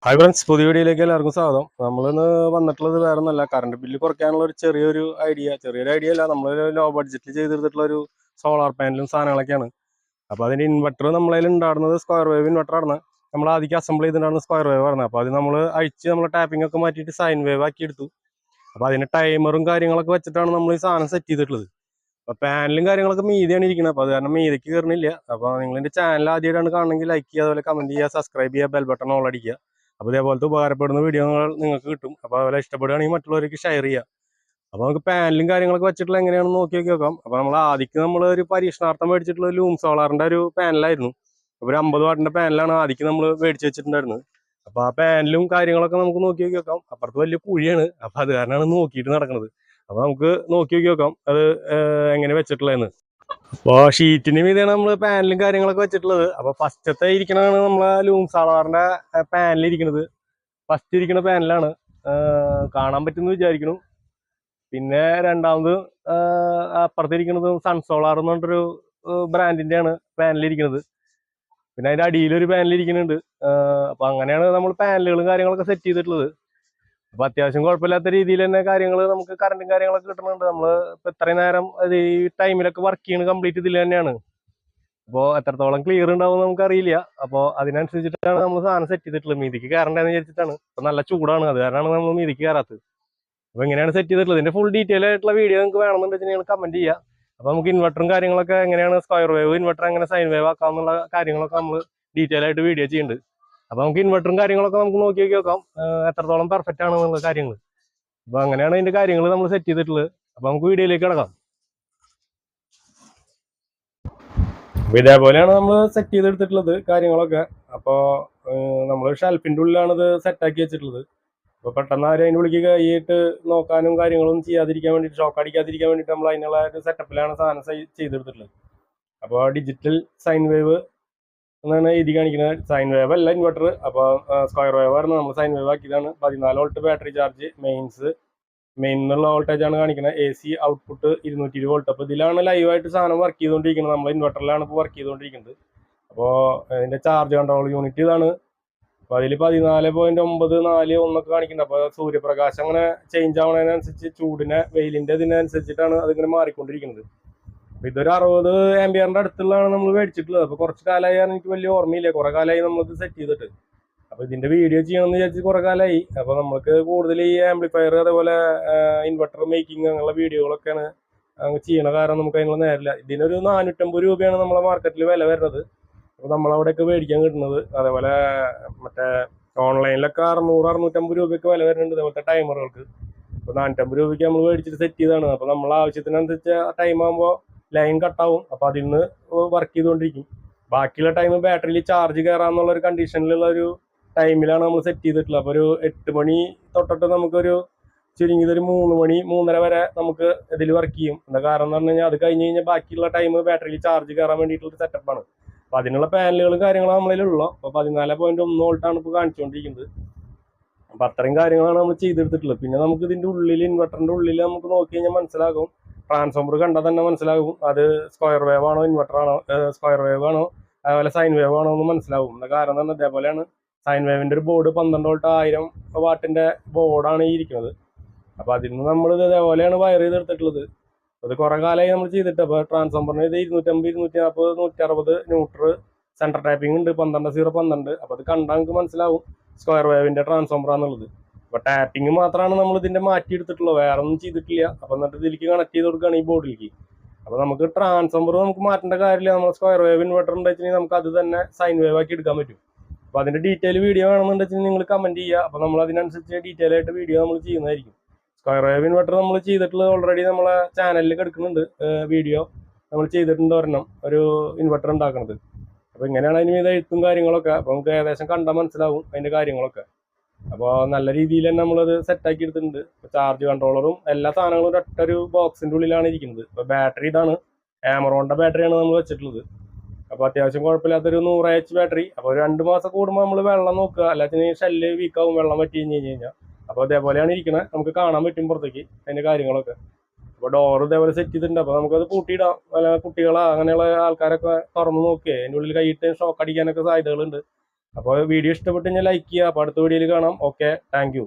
Hi friends, പുതിയ വീഡിയോയിലേക്ക് എല്ലാവർക്കും സ്വാഗതം. നമ്മളിന്ന് വന്നിട്ടുള്ളത് വേറെ ഒന്നല്ല, കറണ്ട് ബില്ല് കുറയ്ക്കാനുള്ള ഒരു ചെറിയൊരു ഐഡിയ അല്ല, നമ്മൾ ലോ ബഡ്ജറ്റിൽ ചെയ്തെടുത്തിട്ടുള്ള ഒരു സോളാർ പാനലും സാധനങ്ങളൊക്കെയാണ്. അപ്പോൾ അതിൻ്റെ ഇൻവെർട്ടർ നമ്മളതിൽ ഉണ്ടായിരുന്നത് സ്ക്വയർ വേവ് ഇൻവെർട്ടറാണ്. നമ്മൾ ആദ്യം അസംബിൾ ചെയ്തിട്ടുണ്ടായിരുന്ന സ്ക്വയർ വേവ് ആണ്. അപ്പോൾ അത് നമ്മൾ അഴിച്ച് നമ്മൾ ടാപ്പിംഗ് ഒക്കെ മാറ്റിയിട്ട് സൈൻ വേവ് ആക്കി എടുത്തു. അപ്പോൾ അതിന് ടൈമറും കാര്യങ്ങളൊക്കെ വെച്ചിട്ടാണ് നമ്മൾ ഈ സാധനം സെറ്റ് ചെയ്തിട്ടുള്ളത്. അപ്പോൾ പാനലും കാര്യങ്ങളൊക്കെ മീതിയാണ് ഇരിക്കുന്നത്. അപ്പോൾ അത് കാരണം മീതിക്ക് കയറുന്നില്ല. അപ്പോൾ നിങ്ങളെൻ്റെ ചാനൽ ആദ്യമായിട്ടാണ് കാണണമെങ്കിൽ ലൈക്ക് ചെയ്യുക, അതുപോലെ കമൻറ്റ് ചെയ്യുക, സബ്സ്ക്രൈബ് ചെയ്യുക, ബെൽ ബട്ടൺ ഓൾ അടിക്കുക. അപ്പോൾ ഇതേപോലത്തെ ഉപകാരപ്പെടുന്ന വീഡിയോകൾ നിങ്ങൾക്ക് കിട്ടും. അപ്പോൾ അതുപോലെ ഇഷ്ടപ്പെടുകയാണെങ്കിൽ മറ്റുള്ളവർക്ക് ഷെയർ ചെയ്യുക. അപ്പോൾ നമുക്ക് പാനലും കാര്യങ്ങളൊക്കെ വെച്ചിട്ടുള്ള എങ്ങനെയാണെന്ന് നോക്കി നോക്കാം. അപ്പോൾ നമ്മൾ ആദ്യം ഒരു പരീക്ഷണാർത്ഥം മേടിച്ചിട്ടുള്ള ലൂം സോളാറിൻ്റെ ഒരു പാനലായിരുന്നു. അപ്പോൾ ഒരു 50 വാട്ടിൻ്റെ പാനലാണ് ആദ്യം നമ്മൾ മേടിച്ച് വെച്ചിട്ടുണ്ടായിരുന്നത്. അപ്പോൾ ആ പാനലും കാര്യങ്ങളൊക്കെ നമുക്ക് നോക്കി നോക്കാം. അപ്പുറത്ത് വലിയ കുഴിയാണ്, അപ്പോൾ അത് കാരണമാണ് നോക്കിയിട്ട് നടക്കുന്നത്. അപ്പോൾ നമുക്ക് നോക്കി നോക്കാം അത് എങ്ങനെ വെച്ചിട്ടുള്ളതെന്ന്. അപ്പോൾ ഷീറ്റിന് മീതെയാണ് നമ്മൾ പാനലും കാര്യങ്ങളൊക്കെ വെച്ചിട്ടുള്ളത്. അപ്പോൾ ഫസ്റ്റത്തെ ഇരിക്കണതാണ് നമ്മളെ ലൂം സോളാറിൻ്റെ പാനലിരിക്കുന്നത്. ഫസ്റ്റ് ഇരിക്കുന്ന പാനലാണ്, കാണാൻ പറ്റുമെന്ന് വിചാരിക്കുന്നു. പിന്നെ രണ്ടാമത് അപ്പുറത്തിരിക്കുന്നത് സൺസോളാർ എന്ന് പറഞ്ഞിട്ടൊരു ബ്രാൻഡിൻ്റെയാണ് പാനലിരിക്കുന്നത്. പിന്നെ അതിൻ്റെ അടിയിലൊരു പാനലിരിക്കുന്നുണ്ട്. അപ്പോൾ അങ്ങനെയാണ് നമ്മൾ പാനലുകളും കാര്യങ്ങളൊക്കെ സെറ്റ് ചെയ്തിട്ടുള്ളത്. അപ്പോൾ അത്യാവശ്യം കുഴപ്പമില്ലാത്ത രീതിയിൽ തന്നെ കാര്യങ്ങൾ നമുക്ക് കറണ്ടും കാര്യങ്ങളൊക്കെ കിട്ടുന്നുണ്ട്. നമ്മൾ ഇപ്പോൾ ഇത്രയും നേരം അത് ഈ ടൈമിലൊക്കെ വർക്ക് ചെയ്യുന്നത് കംപ്ലീറ്റ് ഇതിൽ തന്നെയാണ്. അപ്പോൾ എത്രത്തോളം ക്ലിയർ ഉണ്ടാവും നമുക്കറിയില്ല. അപ്പോൾ അതിനനുസരിച്ചിട്ടാണ് നമ്മൾ സാധനം സെറ്റ് ചെയ്തിട്ടുള്ളത്. മീതിക്ക് കയറണ്ടെന്ന് വിചാരിച്ചിട്ടാണ്. ഇപ്പോൾ നല്ല ചൂടാണ്, അത് കാരണമാണ് നമ്മൾ മീതിക്ക് കയറാത്തത്. അപ്പോൾ എങ്ങനെയാണ് സെറ്റ് ചെയ്തിട്ടുള്ളത് ഇതിൻ്റെ ഫുൾ ഡീറ്റെയിൽ ആയിട്ടുള്ള വീഡിയോ നിങ്ങൾക്ക് വേണമെന്നുണ്ടെങ്കിൽ നിങ്ങൾ കമൻറ്റ് ചെയ്യുക. അപ്പോൾ നമുക്ക് ഇൻവെർട്ടറും കാര്യങ്ങളൊക്കെ എങ്ങനെയാണ് സ്ക്വയർ വേവ് ഇൻവെർട്ടർ എങ്ങനെ സൈൻ വേവ് ആക്കാമെന്നുള്ള കാര്യങ്ങളൊക്കെ നമ്മൾ ഡീറ്റെയിൽ ആയിട്ട് വീഡിയോ ചെയ്യുന്നുണ്ട്. അപ്പോൾ നമുക്ക് ഇൻവെർട്ടറും കാര്യങ്ങളൊക്കെ നമുക്ക് നോക്കി നോക്കാം എത്രത്തോളം പെർഫെക്റ്റ് ആണെന്നുള്ള കാര്യങ്ങൾ. അപ്പോൾ അങ്ങനെയാണ് അതിൻ്റെ കാര്യങ്ങൾ നമ്മൾ സെറ്റ് ചെയ്തിട്ടുള്ളത്. അപ്പോൾ നമുക്ക് വീഡിയോയിലേക്ക് കിടക്കാം. അപ്പോൾ ഇതേപോലെയാണ് നമ്മൾ സെറ്റ് ചെയ്തെടുത്തിട്ടുള്ളത് കാര്യങ്ങളൊക്കെ. അപ്പോൾ നമ്മൾ ഷെൽഫിൻ്റെ ഉള്ളിലാണ് ഇത് സെറ്റാക്കി വെച്ചിട്ടുള്ളത്. അപ്പോൾ പെട്ടെന്ന് ആരും അതിൻ്റെ ഉള്ളിലേക്ക് കൈയിട്ട് നോക്കാനും കാര്യങ്ങളൊന്നും ചെയ്യാതിരിക്കാൻ വേണ്ടിയിട്ട്, ഷോക്ക് അടിക്കാതിരിക്കാൻ വേണ്ടിയിട്ട് നമ്മൾ അതിനുള്ള ഒരു സെറ്റപ്പിലാണ് സാധനം ചെയ്തെടുത്തിട്ടുള്ളത്. അപ്പോൾ ഡിജിറ്റൽ സൈൻ വേവ് എന്നാണ് എഴുതി കാണിക്കുന്നത്. സൈൻ വേവ് അല്ല ഇൻവെർട്ടർ. അപ്പോൾ സ്ക്വയർ വേവ് ആയിരുന്നു നമ്മൾ സൈൻ വേവ് ആക്കിയതാണ്. 14 വോൾട്ട് ബാറ്ററി ചാർജ്, മെയിൻ എന്നുള്ള വോൾട്ടേജ് ആണ് കാണിക്കുന്നത്. AC output 220 volt. അപ്പോൾ ഇതിലാണ് ലൈവായിട്ട് സാധനം വർക്ക് ചെയ്തുകൊണ്ടിരിക്കുന്നത്. നമ്മൾ ഇൻവെർട്ടറിലാണ് ഇപ്പോൾ വർക്ക് ചെയ്തുകൊണ്ടിരിക്കുന്നത്. അപ്പോൾ അതിൻ്റെ ചാർജ് കൺട്രോൾ യൂണിറ്റ് ഇതാണ്. അപ്പോൾ അതിൽ 14.941 കാണിക്കുന്നുണ്ട്. അപ്പോൾ സൂര്യപ്രകാശം അങ്ങനെ ചേഞ്ച് ആവുന്നതിനനുസരിച്ച് വെയിലിൻ്റെ ഇതിനനുസരിച്ചിട്ടാണ് അതിങ്ങനെ മാറിക്കൊണ്ടിരിക്കുന്നത്. അപ്പോൾ ഇതൊരു 60 ആംപിയറിൻ്റെ അടുത്തുള്ളതാണ് നമ്മൾ മേടിച്ചിട്ടുള്ളത്. അപ്പോൾ കുറച്ച് കാലമായി എനിക്ക് വലിയ ഓർമ്മയില്ല, കുറേ കാലമായി നമ്മളിത് സെറ്റ് ചെയ്തിട്ട്. അപ്പോൾ ഇതിൻ്റെ വീഡിയോ ചെയ്യണമെന്ന് വിചാരിച്ച് കുറേ കാലമായി. അപ്പോൾ നമുക്ക് കൂടുതൽ ഈ ആംപ്ലിഫയർ അതേപോലെ ഇൻവെർട്ടർ മേക്കിംഗ് അങ്ങനെയുള്ള വീഡിയോകളൊക്കെയാണ് ചെയ്യണ കാരണം നമുക്ക് അതിനുള്ള നേരില്ല. ഇതിനൊരു 450 രൂപയാണ് നമ്മളെ മാർക്കറ്റിൽ വില വരുന്നത്. അപ്പോൾ നമ്മളവിടെയൊക്കെ മേടിക്കാൻ കിട്ടുന്നത്. അതേപോലെ മറ്റേ ഓൺലൈനിലൊക്കെ 600-650 രൂപയ്ക്ക് വില വരുന്നുണ്ട് ഇതേപോലത്തെ ടൈമറുകൾക്ക്. അപ്പോൾ 450 രൂപയ്ക്ക് നമ്മൾ മേടിച്ചിട്ട് സെറ്റ് ചെയ്താണ്. അപ്പോൾ നമ്മൾ ആവശ്യത്തിനനുസരിച്ച് ടൈം ആകുമ്പോൾ ലൈൻ കട്ടാവും. അപ്പോൾ അതിൽ നിന്ന് വർക്ക് ചെയ്തുകൊണ്ടിരിക്കും. ബാക്കിയുള്ള ടൈം ബാറ്ററിയിൽ ചാർജ് കയറാമെന്നുള്ളൊരു കണ്ടീഷനിലുള്ള ഒരു ടൈമിലാണ് നമ്മൾ സെറ്റ് ചെയ്തിട്ടുള്ളത്. അപ്പോൾ ഒരു 8 മണി തൊട്ടിട്ട് നമുക്കൊരു ചുരുങ്ങിയതൊരു 3 മണി 3:30 വരെ നമുക്ക് ഇതിൽ വർക്ക് ചെയ്യും. എന്താ കാരണം എന്ന് പറഞ്ഞു കഴിഞ്ഞാൽ അത് കഴിഞ്ഞ് കഴിഞ്ഞാൽ ബാക്കിയുള്ള ടൈം ബാറ്ററിയിൽ ചാർജ് കയറാൻ വേണ്ടിയിട്ടുള്ള സെറ്റപ്പാണ്. അപ്പോൾ അതിനുള്ള പാനലുകളും കാര്യങ്ങളും നമ്മളിലുള്ളൂ. അപ്പോൾ 14.1 വോൾട്ടാണ് ഇപ്പോൾ കാണിച്ചുകൊണ്ടിരിക്കുന്നത്. അപ്പോൾ അത്രയും കാര്യങ്ങളാണ് നമ്മൾ ചെയ്തെടുത്തിട്ടുള്ളത്. പിന്നെ നമുക്ക് ഇതിൻ്റെ ഉള്ളിൽ ഇൻവെർട്ടറിൻ്റെ ഉള്ളിൽ നമുക്ക് നോക്കി കഴിഞ്ഞാൽ മനസ്സിലാകും. ട്രാൻസ്ഫോമർ കണ്ടാൽ തന്നെ മനസ്സിലാകും അത് സ്ക്വയർ വേവ് ആണോ ഇൻവെർട്ടർ ആണോ, സ്ക്വയർ വേവ് ആണോ അതുപോലെ സൈൻ വേവ് ആണോ എന്ന് മനസ്സിലാവും. എന്താ കാരണം എന്ന് പറഞ്ഞാൽ ഇതേപോലെയാണ് സൈൻ വേവിൻ്റെ ഒരു ബോർഡ് 12 വോൾട്ട് 1000 വാട്ടിൻ്റെ ബോർഡാണ് ഈ ഇരിക്കുന്നത്. അപ്പോൾ അതിൽ നിന്ന് നമ്മൾ ഇതേപോലെയാണ് വയർ ചെയ്തെടുത്തിട്ടുള്ളത്. അത് കുറേ കാലമായി നമ്മൾ ചെയ്തിട്ട്. അപ്പോൾ ട്രാൻസ്ഫോമറിന് ഇത് 250, 240, 160 ന്യൂട്രൽ സെൻട്രൽ ടാപ്പിംഗ് ഉണ്ട് 12-0-12. അപ്പോൾ അത് കണ്ടാൽ നമുക്ക് മനസ്സിലാവും സ്ക്വയർ വേവിൻ്റെ ട്രാൻസ്ഫോമറാന്നുള്ളത്. അപ്പോൾ ടാപ്പിംഗ് മാത്രമാണ് നമ്മൾ ഇതിൻ്റെ മാറ്റിയെടുത്തിട്ടുള്ളത്, വേറെ ഒന്നും ചെയ്തിട്ടില്ല. അപ്പോൾ എന്നിട്ട് ഇതിലേക്ക് കണക്ട് ചെയ്ത് കൊടുക്കുകയാണ് ഈ ബോർഡിലേക്ക്. അപ്പോൾ നമുക്ക് ട്രാൻസ്ഫോമർ നമുക്ക് മാറ്റേണ്ട കാര്യമില്ല. നമ്മൾ സ്ക്വയർ വേവ് ഇൻവെർട്ടർ ഉണ്ടെങ്കിൽ നമുക്ക് അത് തന്നെ സൈൻ വേവ് ആക്കി എടുക്കാൻ പറ്റും. അപ്പോൾ അതിൻ്റെ ഡീറ്റെയിൽ വീഡിയോ വേണമെന്നുണ്ടെങ്കിൽ നിങ്ങൾ കമൻറ്റ് ചെയ്യുക. അപ്പോൾ നമ്മൾ അതിനനുസരിച്ച് ഡീറ്റെയിൽ ആയിട്ട് വീഡിയോ നമ്മൾ ചെയ്യുന്നതായിരിക്കും. സ്ക്വയർ വേവ് ഇൻവെർട്ടർ നമ്മൾ ചെയ്തിട്ടുള്ളത് ഓൾറെഡി നമ്മളെ ചാനലിൽ കിടക്കുന്നുണ്ട്. വീഡിയോ നമ്മൾ ചെയ്തിട്ടുണ്ട് ഒരെണ്ണം, ഒരു ഇൻവെർട്ടർ ഉണ്ടാക്കുന്നത്. അപ്പോൾ ഇങ്ങനെയാണ് അതിന് మీద എഴുത്തും കാര്യങ്ങളൊക്കെ. അപ്പോൾ നമുക്ക് ഏകദേശം കണ്ടാൽ മനസ്സിലാവും അതിൻ്റെ കാര്യങ്ങളൊക്കെ. അപ്പോൾ നല്ല രീതിയിൽ തന്നെ നമ്മളത് സെറ്റാക്കി എടുത്തിട്ടുണ്ട്. ഇപ്പോൾ ചാർജ് കൺട്രോളറും എല്ലാ സാധനങ്ങളും ഒരൊറ്റൊരു ബോക്സിൻ്റെ ഉള്ളിലാണ് ഇരിക്കുന്നത്. ഇപ്പോൾ ബാറ്ററി ഇതാണ്, ആമറോണിൻ്റെ ബാറ്ററിയാണ് നമ്മൾ വെച്ചിട്ടുള്ളത്. അപ്പോൾ അത്യാവശ്യം കുഴപ്പമില്ലാത്തൊരു 100 AH ബാറ്ററി. അപ്പോൾ ഒരു 2 മാസം കൂടുമ്പോൾ നമ്മൾ വെള്ളം നോക്കുക, അല്ലാതെ ഷെല്ല് വീക്കാവും വെള്ളം പറ്റി കഴിഞ്ഞ് കഴിഞ്ഞാൽ. അപ്പോൾ അതേപോലെയാണ് ഇരിക്കുന്നത്, നമുക്ക് കാണാൻ പറ്റും പുറത്തേക്ക് അതിൻ്റെ കാര്യങ്ങളൊക്കെ. അപ്പോൾ ഡോർ ഇതേപോലെ സെറ്റ് ചെയ്തിട്ടുണ്ട്. അപ്പോൾ നമുക്കത് പൂട്ടിയിടാം. കുട്ടികളോ അങ്ങനെയുള്ള ആൾക്കാരൊക്കെ തുറന്ന് നോക്കിയേ അതിൻ്റെ ഉള്ളിൽ കൈയിട്ട് ഷോക്ക് അടിക്കാനൊക്കെ സാധ്യതകളുണ്ട്. അപ്പോൾ വീഡിയോ ഇഷ്ടപ്പെട്ട് കഴിഞ്ഞാൽ ലൈക്ക് ചെയ്യുക. അപ്പോൾ അടുത്ത വീഡിയോയിൽ കാണാം. Okay, thank you.